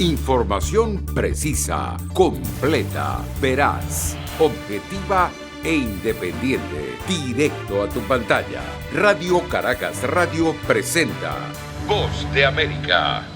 Información precisa, completa, veraz, objetiva e independiente. Directo a tu pantalla. Radio Caracas Radio presenta Voz de América.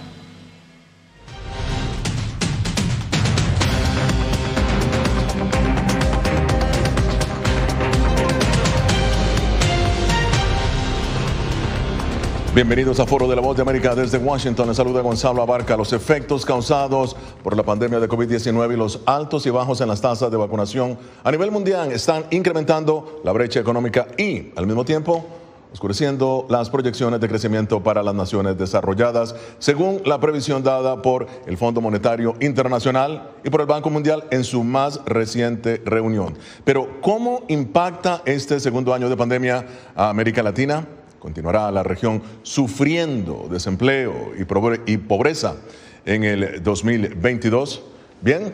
Bienvenidos a Foro de la Voz de América desde Washington. Les saluda Gonzalo Abarca. Los efectos causados por la pandemia de COVID-19 y los altos y bajos en las tasas de vacunación a nivel mundial están incrementando la brecha económica y, al mismo tiempo, oscureciendo las proyecciones de crecimiento para las naciones desarrolladas, según la previsión dada por el Fondo Monetario Internacional y por el Banco Mundial en su más reciente reunión. Pero, ¿cómo impacta este segundo año de pandemia a América Latina? ¿Continuará la región sufriendo desempleo y pobreza en el 2022? Bien,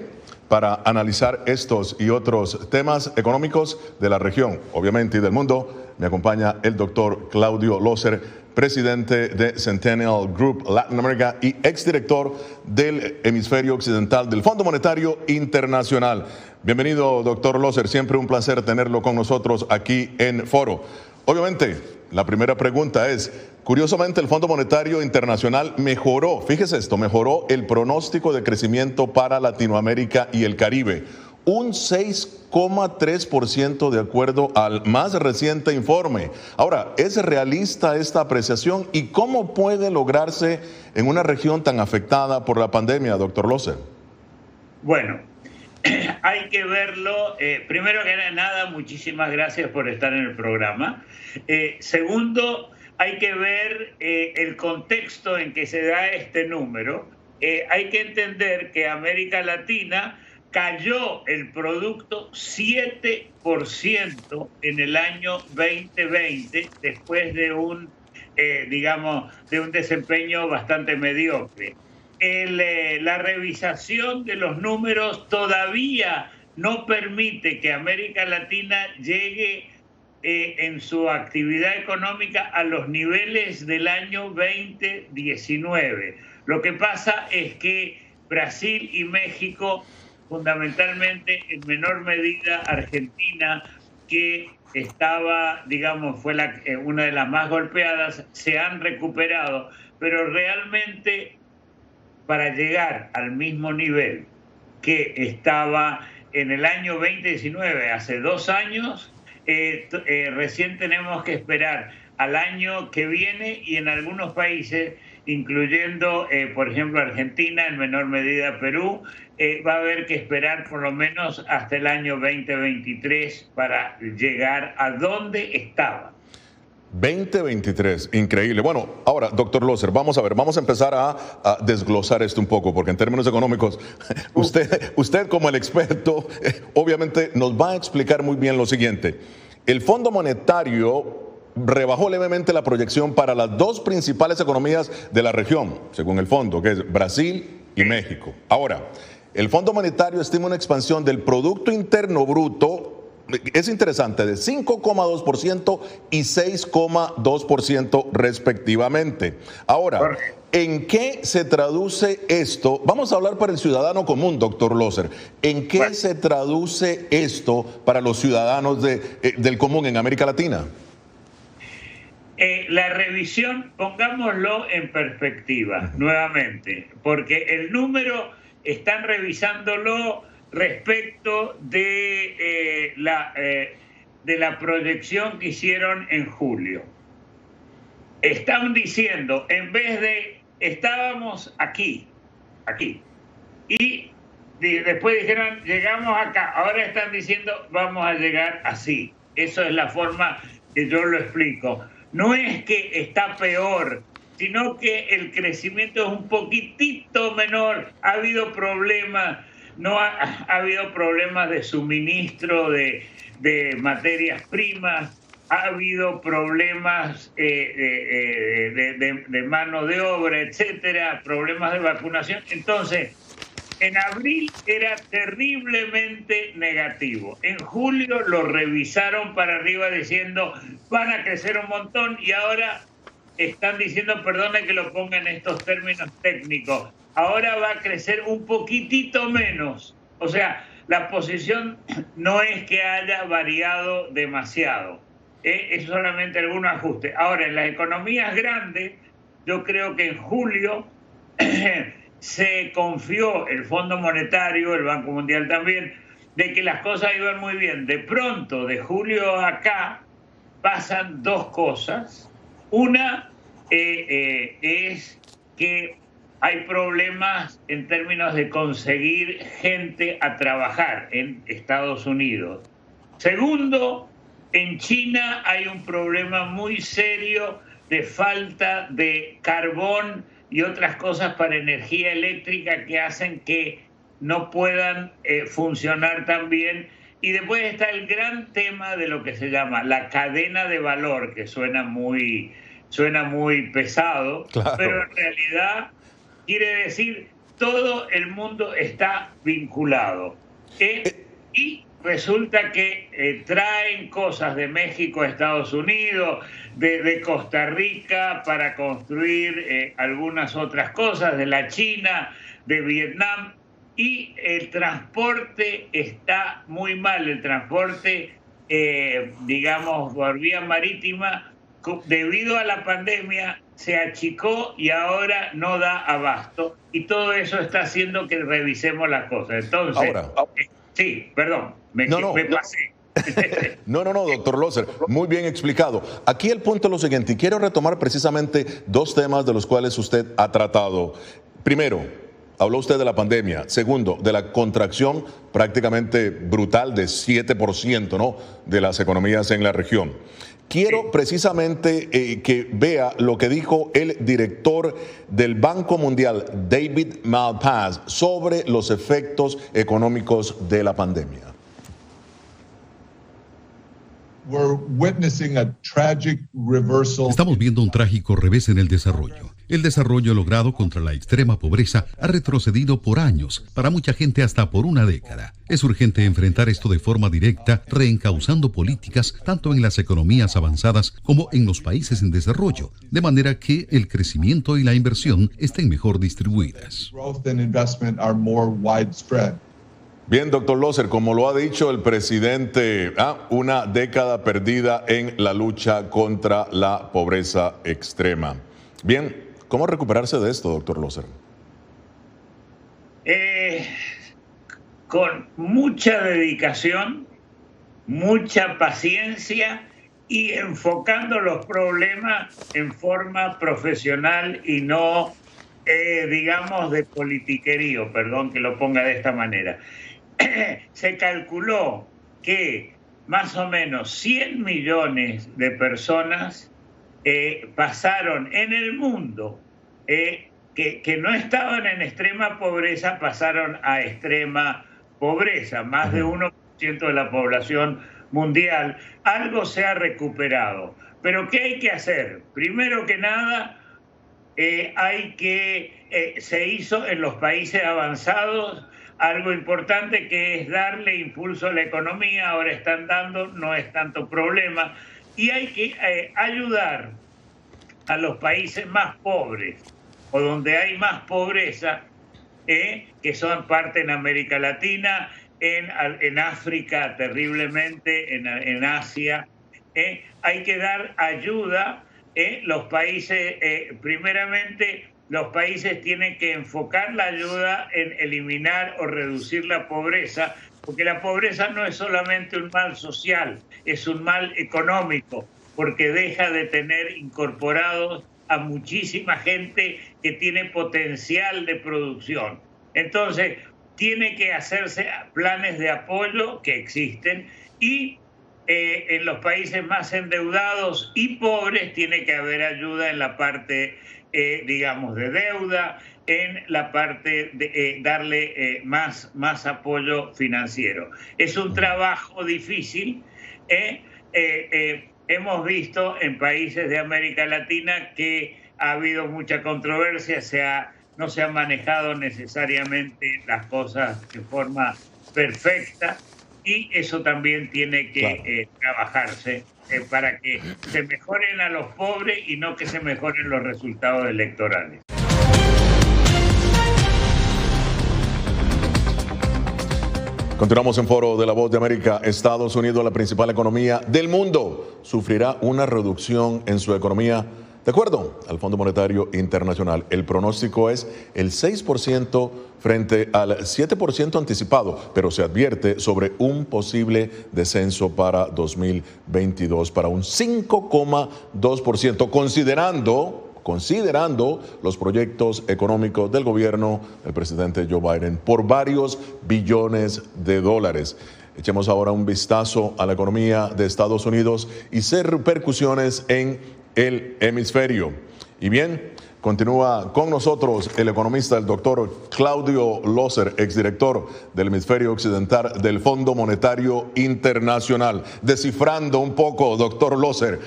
para analizar estos y otros temas económicos de la región, obviamente, y del mundo, me acompaña el doctor Claudio Loser, presidente de Centennial Group Latin America y exdirector del Hemisferio Occidental del Fondo Monetario Internacional. Bienvenido, doctor Loser. Siempre un placer tenerlo con nosotros aquí en Foro. Obviamente, la primera pregunta es, curiosamente el Fondo Monetario Internacional mejoró el pronóstico de crecimiento para Latinoamérica y el Caribe, un 6,3% de acuerdo al más reciente informe. Ahora, ¿es realista esta apreciación y cómo puede lograrse en una región tan afectada por la pandemia, doctor Loser? Bueno, hay que verlo. Primero que nada, muchísimas gracias por estar en el programa. Segundo, hay que ver el contexto en que se da este número. Hay que entender que América Latina cayó el producto 7% en el año 2020 después de un desempeño bastante mediocre. La revisación de los números todavía no permite que América Latina llegue en su actividad económica a los niveles del año 2019. Lo que pasa es que Brasil y México, fundamentalmente en menor medida Argentina, que estaba, fue una de las más golpeadas, se han recuperado, pero realmente para llegar al mismo nivel que estaba en el año 2019, hace 2 años, recién tenemos que esperar al año que viene y en algunos países, incluyendo, por ejemplo, Argentina, en menor medida Perú, va a haber que esperar por lo menos hasta el año 2023 para llegar a donde estaba. 2023, increíble. Bueno, ahora, doctor Loser, vamos a empezar a desglosar esto un poco, porque en términos económicos, usted como el experto, obviamente nos va a explicar muy bien lo siguiente. El Fondo Monetario rebajó levemente la proyección para las 2 principales economías de la región, según el fondo, que es Brasil y México. Ahora, el Fondo Monetario estima una expansión del Producto Interno Bruto, es interesante, de 5,2% y 6,2% respectivamente. Ahora, ¿en qué se traduce esto? Vamos a hablar para el ciudadano común, doctor Loser. ¿En qué se traduce esto para los ciudadanos del común en América Latina? La revisión, pongámoslo en perspectiva nuevamente, porque el número están revisándolo respecto de la proyección que hicieron en julio. Están diciendo, en vez de estábamos aquí, y después dijeron llegamos acá, ahora están diciendo vamos a llegar así. Eso es la forma que yo lo explico. No es que está peor, sino que el crecimiento es un poquitito menor. Ha habido problemas. Ha habido problemas de suministro de materias primas, ha habido problemas de mano de obra, etcétera, problemas de vacunación. Entonces, en abril era terriblemente negativo. En julio lo revisaron para arriba diciendo van a crecer un montón y ahora están diciendo, perdone que lo ponga en estos términos técnicos, ahora va a crecer un poquitito menos. O sea, la posición no es que haya variado demasiado, es solamente algún ajuste. Ahora, en las economías grandes, yo creo que en julio se confió el Fondo Monetario, el Banco Mundial también, de que las cosas iban muy bien. De pronto, de julio acá, pasan dos cosas. Una es que hay problemas en términos de conseguir gente a trabajar en Estados Unidos. Segundo, en China hay un problema muy serio de falta de carbón y otras cosas para energía eléctrica que hacen que no puedan funcionar tan bien. Y después está el gran tema de lo que se llama la cadena de valor, que suena muy pesado, claro, pero en realidad quiere decir todo el mundo está vinculado. Y resulta que traen cosas de México a Estados Unidos, de Costa Rica para construir algunas otras cosas, de la China, de Vietnam, y el transporte está muy mal. El transporte, digamos, por vía marítima, debido a la pandemia, se achicó y ahora no da abasto. Y todo eso está haciendo que revisemos las cosas. Entonces, ahora, sí, perdón, me pasé. No, doctor Lozer, muy bien explicado. Aquí el punto es lo siguiente, y quiero retomar precisamente dos temas de los cuales usted ha tratado. Primero, habló usted de la pandemia. Segundo, de la contracción prácticamente brutal de 7%, ¿no?, de las economías en la región. Quiero precisamente que vea lo que dijo el director del Banco Mundial, David Malpass, sobre los efectos económicos de la pandemia. Estamos viendo un trágico revés en el desarrollo. El desarrollo logrado contra la extrema pobreza ha retrocedido por años, para mucha gente hasta por una década. Es urgente enfrentar esto de forma directa, reencauzando políticas tanto en las economías avanzadas como en los países en desarrollo, de manera que el crecimiento y la inversión estén mejor distribuidas. Bien, doctor Lozer, como lo ha dicho el presidente, una década perdida en la lucha contra la pobreza extrema. Bien, ¿cómo recuperarse de esto, doctor Lozer? Con mucha dedicación, mucha paciencia y enfocando los problemas en forma profesional y no, digamos, de politiquerío, perdón que lo ponga de esta manera. Se calculó que más o menos 100 millones de personas pasaron en el mundo, que no estaban en extrema pobreza, pasaron a extrema pobreza. Más de 1% de la población mundial. Algo se ha recuperado. Pero ¿qué hay que hacer? Primero que nada, se hizo en los países avanzados algo importante, que es darle impulso a la economía. Ahora están dando, no es tanto problema. Y hay que ayudar a los países más pobres, o donde hay más pobreza, que son parte en América Latina, en África terriblemente, en Asia. Hay que dar ayuda. Los países, primeramente, los países tienen que enfocar la ayuda en eliminar o reducir la pobreza, porque la pobreza no es solamente un mal social, es un mal económico, porque deja de tener incorporados a muchísima gente que tiene potencial de producción. Entonces, tiene que hacerse planes de apoyo que existen, y en los países más endeudados y pobres tiene que haber ayuda en la parte, digamos, de deuda, en la parte de darle más apoyo financiero. Es un trabajo difícil. Hemos visto en países de América Latina que ha habido mucha controversia, no se han manejado necesariamente las cosas de forma perfecta, y eso también tiene que trabajarse para que se mejoren a los pobres y no que se mejoren los resultados electorales. Continuamos en Foro de la Voz de América. Estados Unidos, la principal economía del mundo, sufrirá una reducción en su economía. De acuerdo al Fondo Monetario Internacional, el pronóstico es el 6% frente al 7% anticipado, pero se advierte sobre un posible descenso para 2022 para un 5,2%, considerando los proyectos económicos del gobierno del presidente Joe Biden por varios billones de dólares. Echemos ahora un vistazo a la economía de Estados Unidos y sus repercusiones en el hemisferio. Y bien, continúa con nosotros el economista, el doctor Claudio Loeser, exdirector del hemisferio occidental del Fondo Monetario Internacional. Descifrando un poco, doctor Loeser,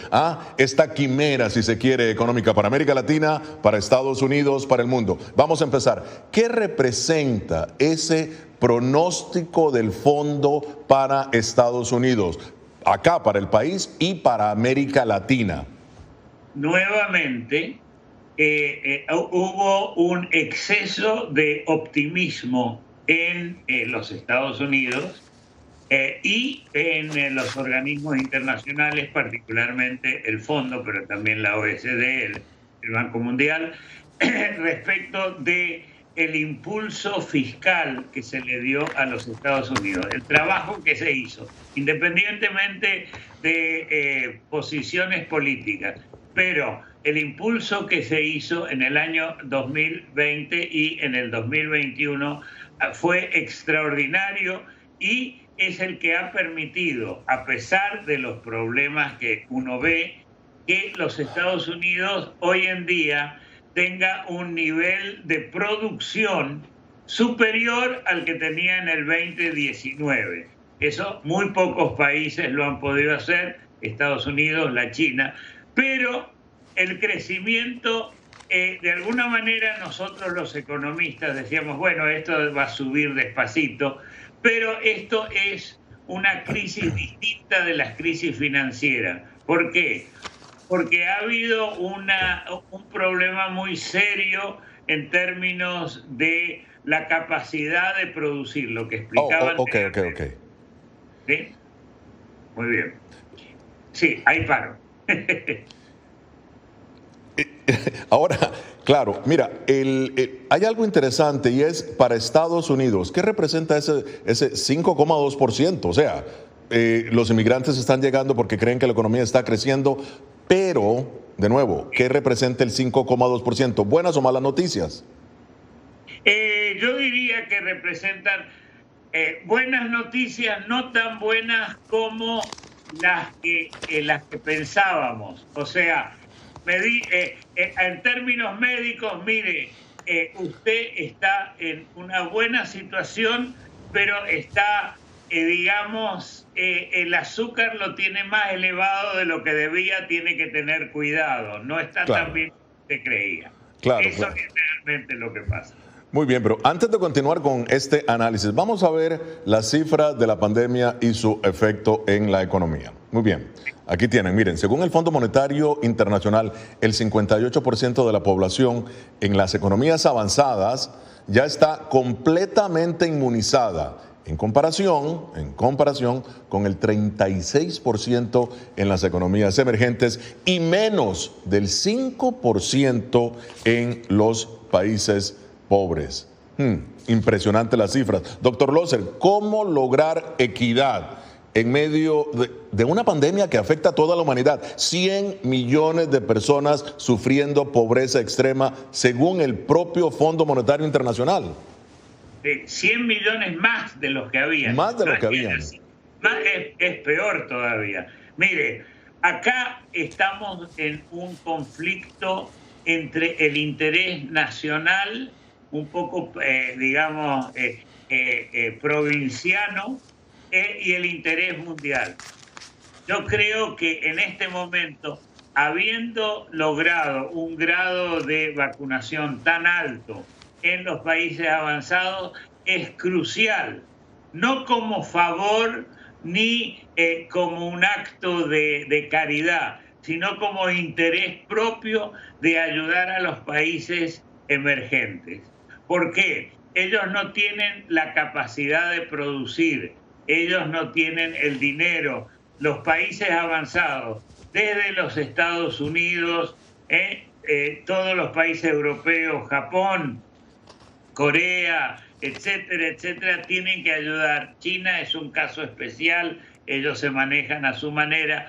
esta quimera, si se quiere, económica para América Latina, para Estados Unidos, para el mundo. Vamos a empezar. ¿Qué representa ese pronóstico del fondo para Estados Unidos, acá para el país y para América Latina? Nuevamente hubo un exceso de optimismo en los Estados Unidos y en los organismos internacionales, particularmente el Fondo, pero también la OECD, el Banco Mundial, respecto de el impulso fiscal que se le dio a los Estados Unidos, el trabajo que se hizo, independientemente de posiciones políticas. Pero el impulso que se hizo en el año 2020 y en el 2021 fue extraordinario y es el que ha permitido, a pesar de los problemas que uno ve, que los Estados Unidos hoy en día tenga un nivel de producción superior al que tenía en el 2019. Eso muy pocos países lo han podido hacer, Estados Unidos, la China. Pero el crecimiento, de alguna manera nosotros los economistas decíamos, bueno, esto va a subir despacito, pero esto es una crisis distinta de las crisis financieras. ¿Por qué? Porque ha habido un problema muy serio en términos de la capacidad de producir, lo que explicaban. Ok. ¿Sí? Muy bien. Sí, ahí paro. Ahora, claro, mira, hay algo interesante y es para Estados Unidos. ¿Qué representa ese 5,2%? O sea, los inmigrantes están llegando porque creen que la economía está creciendo, pero, de nuevo, ¿qué representa el 5,2%? ¿Buenas o malas noticias? Yo diría que representan buenas noticias, no tan buenas como las que pensábamos. O sea, en términos médicos, mire, usted está en una buena situación, pero está, digamos, el azúcar lo tiene más elevado de lo que debía, tiene que tener cuidado, no está tan bien como se creía. Eso es realmente lo que pasa. Muy bien, pero antes de continuar con este análisis, vamos a ver las cifras de la pandemia y su efecto en la economía. Muy bien, aquí tienen, miren, según el Fondo Monetario Internacional, el 58% de la población en las economías avanzadas ya está completamente inmunizada, en comparación con el 36% en las economías emergentes y menos del 5% en los países pobres. Impresionante las cifras. Doctor Loeser, ¿cómo lograr equidad en medio de una pandemia que afecta a toda la humanidad? 100 millones de personas sufriendo pobreza extrema, según el propio Fondo Monetario Internacional. 100 millones más de los que habían. Más de los que habían. Es peor todavía. Mire, acá estamos en un conflicto entre el interés nacional, un poco, digamos, provinciano, y el interés mundial. Yo creo que en este momento, habiendo logrado un grado de vacunación tan alto en los países avanzados, es crucial, no como favor ni como un acto de caridad, sino como interés propio de ayudar a los países emergentes. ¿Por qué? ellos no tienen la capacidad de producir, ellos no tienen el dinero. Los países avanzados, desde los Estados Unidos, todos los países europeos, Japón, Corea, etcétera, etcétera, tienen que ayudar. China es un caso especial, ellos se manejan a su manera,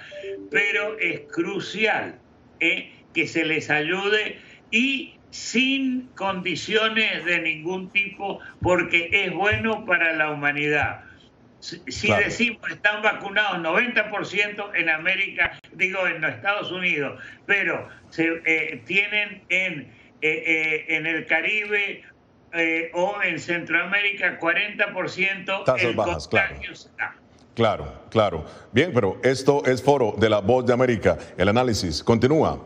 pero es crucial que se les ayude y sin condiciones de ningún tipo, porque es bueno para la humanidad. Si claro, decimos están vacunados 90% en América, en los Estados Unidos, pero tienen en el Caribe o en Centroamérica 40% tasas bajas, claro. Bien, pero esto es Foro de la Voz de América. El análisis continúa.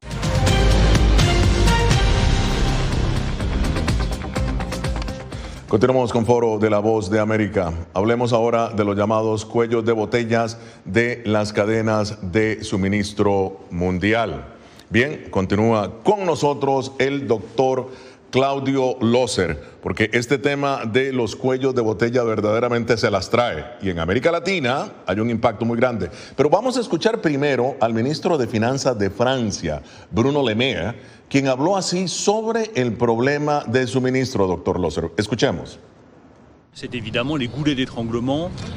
Continuamos con Foro de la Voz de América. Hablemos ahora de los llamados cuellos de botellas de las cadenas de suministro mundial. Bien, continúa con nosotros el doctor Claudio Loser, porque este tema de los cuellos de botella verdaderamente se las trae. Y en América Latina hay un impacto muy grande. Pero vamos a escuchar primero al ministro de Finanzas de Francia, Bruno Le Maire, quien habló así sobre el problema de suministro, doctor Loser. Escuchemos.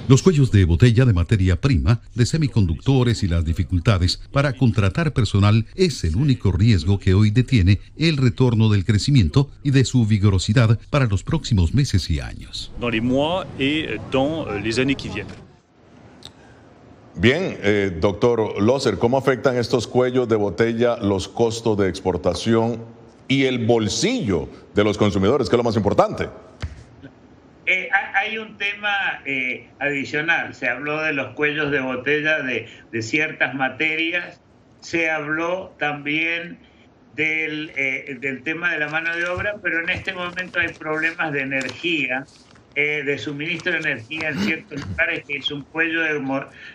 Los cuellos de botella de materia prima, de semiconductores y las dificultades para contratar personal es el único riesgo que hoy detiene el retorno del crecimiento y de su vigorosidad para los próximos meses y años. Bien, doctor Loser, ¿cómo afectan estos cuellos de botella los costos de exportación y el bolsillo de los consumidores, que es lo más importante? Hay un tema adicional. Se habló de los cuellos de botella de ciertas materias. Se habló también del tema de la mano de obra, pero en este momento hay problemas de energía, de suministro de energía en ciertos lugares, que es un cuello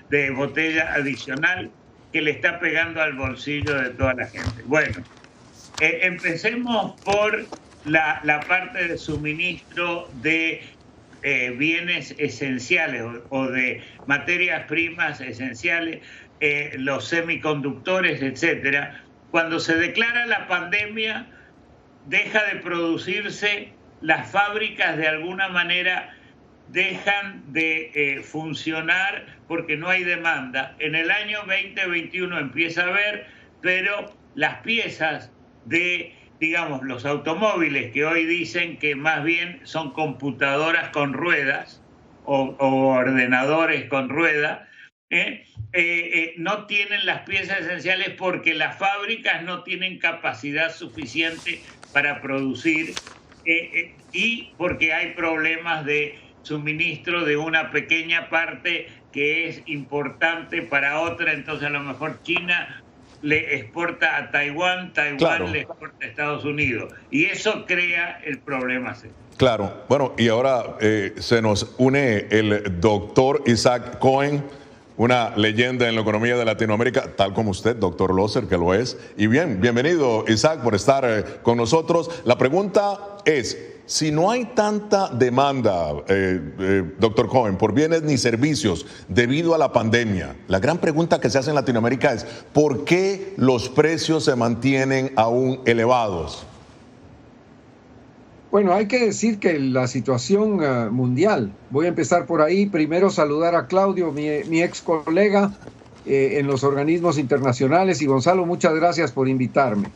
de botella adicional que le está pegando al bolsillo de toda la gente. Bueno, empecemos por la parte de suministro de bienes esenciales o de materias primas esenciales, los semiconductores, etcétera. Cuando se declara la pandemia, deja de producirse, las fábricas de alguna manera dejan de funcionar porque no hay demanda. En el año 2021 empieza a haber, pero las piezas de los automóviles, que hoy dicen que más bien son computadoras con ruedas o ordenadores con ruedas, no tienen las piezas esenciales porque las fábricas no tienen capacidad suficiente para producir y porque hay problemas de suministro de una pequeña parte que es importante para otra. Entonces a lo mejor China le exporta a Taiwán, claro, le exporta a Estados Unidos. Y eso crea el problema. Claro. Bueno, y ahora se nos une el doctor Isaac Cohen, una leyenda en la economía de Latinoamérica, tal como usted, doctor Loser, que lo es. Y bien, bienvenido, Isaac, por estar con nosotros. La pregunta es, si no hay tanta demanda, doctor Cohen, por bienes ni servicios debido a la pandemia, la gran pregunta que se hace en Latinoamérica es, ¿por qué los precios se mantienen aún elevados? Bueno, hay que decir que la situación mundial, voy a empezar por ahí, primero saludar a Claudio, mi ex colega en los organismos internacionales, y Gonzalo, muchas gracias por invitarme.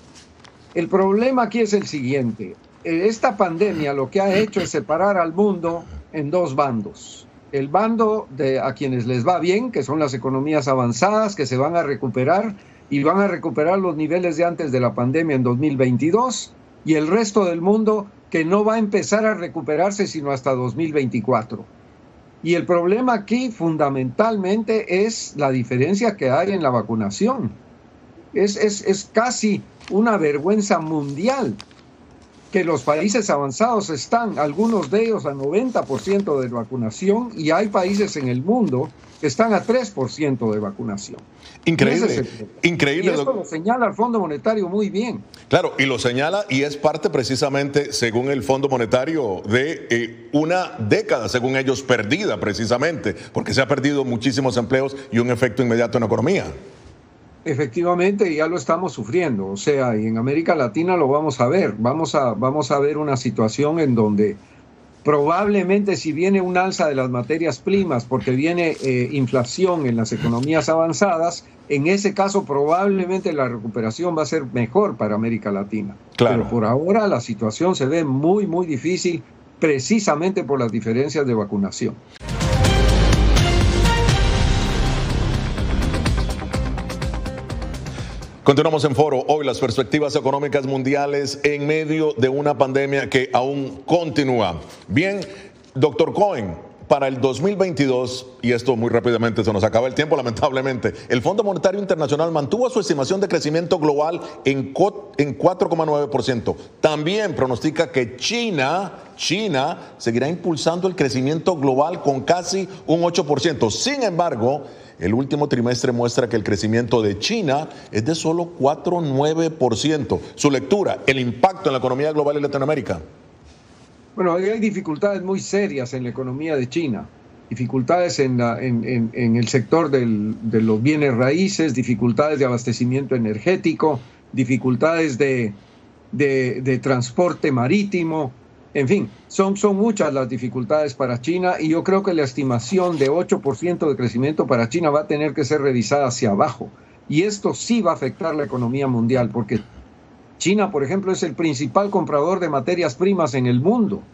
El problema aquí es el siguiente. Esta pandemia lo que ha hecho es separar al mundo en dos bandos. El bando a quienes les va bien, que son las economías avanzadas, que se van a recuperar y van a recuperar los niveles de antes de la pandemia en 2022, y el resto del mundo que no va a empezar a recuperarse sino hasta 2024. Y el problema aquí fundamentalmente es la diferencia que hay en la vacunación. Es casi una vergüenza mundial que los países avanzados están, algunos de ellos, a 90% de vacunación, y hay países en el mundo que están a 3% de vacunación. Increíble, increíble. Y esto lo señala el Fondo Monetario muy bien. Claro, y lo señala y es parte precisamente, según el Fondo Monetario, de una década, según ellos, perdida precisamente, porque se ha perdido muchísimos empleos y un efecto inmediato en la economía. Efectivamente, ya lo estamos sufriendo, o sea, y en América Latina lo vamos a ver. Vamos a ver una situación en donde probablemente, si viene un alza de las materias primas porque viene inflación en las economías avanzadas, en ese caso probablemente la recuperación va a ser mejor para América Latina. Claro. Pero por ahora la situación se ve muy, muy difícil precisamente por las diferencias de vacunación. Continuamos en Foro. Hoy las perspectivas económicas mundiales en medio de una pandemia que aún continúa. Bien, doctor Cohen, para el 2022, y esto muy rápidamente se nos acaba el tiempo lamentablemente, el Fondo Monetario Internacional mantuvo su estimación de crecimiento global en 4,9%. También pronostica que China seguirá impulsando el crecimiento global con casi un 8%. Sin embargo, el último trimestre muestra que el crecimiento de China es de solo 4,9%. Su lectura, el impacto en la economía global y Latinoamérica. Bueno, hay dificultades muy serias en la economía de China. Dificultades en el sector de los bienes raíces, dificultades de abastecimiento energético, dificultades de transporte marítimo. En fin, son muchas las dificultades para China y yo creo que la estimación de 8% de crecimiento para China va a tener que ser revisada hacia abajo. Y esto sí va a afectar la economía mundial porque China, por ejemplo, es el principal comprador de materias primas en el mundo.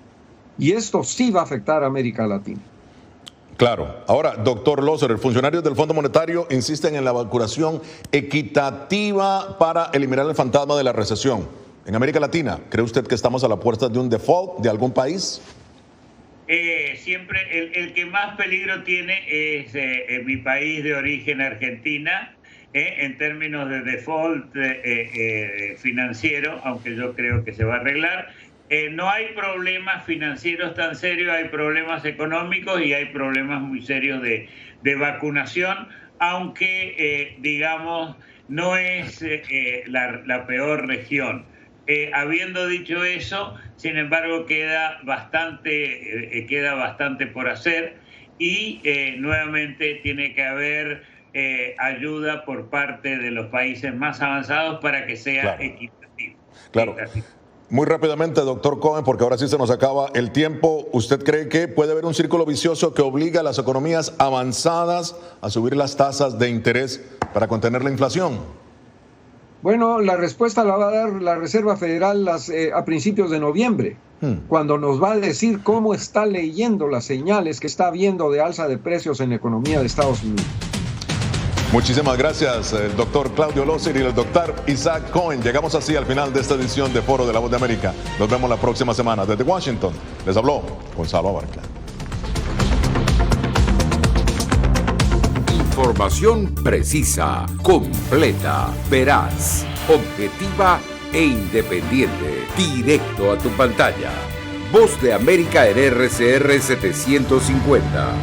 Y esto sí va a afectar a América Latina. Claro. Ahora, doctor Loser, funcionarios del Fondo Monetario insisten en la vacunación equitativa para eliminar el fantasma de la recesión. En América Latina, ¿cree usted que estamos a la puerta de un default de algún país? Siempre el que más peligro tiene es mi país de origen, Argentina, en términos de default financiero, aunque yo creo que se va a arreglar. No hay problemas financieros tan serios, hay problemas económicos y hay problemas muy serios de vacunación, aunque, digamos, no es la peor región. Habiendo dicho eso, sin embargo, queda bastante por hacer y nuevamente tiene que haber ayuda por parte de los países más avanzados para que sea equitativo. Claro. Muy rápidamente, doctor Cohen, porque ahora sí se nos acaba el tiempo. ¿Usted cree que puede haber un círculo vicioso que obliga a las economías avanzadas a subir las tasas de interés para contener la inflación? Bueno, la respuesta la va a dar la Reserva Federal a principios de noviembre, cuando nos va a decir cómo está leyendo las señales que está viendo de alza de precios en la economía de Estados Unidos. Muchísimas gracias, el doctor Claudio Loser y el doctor Isaac Cohen. Llegamos así al final de esta edición de Foro de la Voz de América. Nos vemos la próxima semana. Desde Washington, les habló Gonzalo Abarca. Información precisa, completa, veraz, objetiva e independiente. Directo a tu pantalla. Voz de América en RCR 750.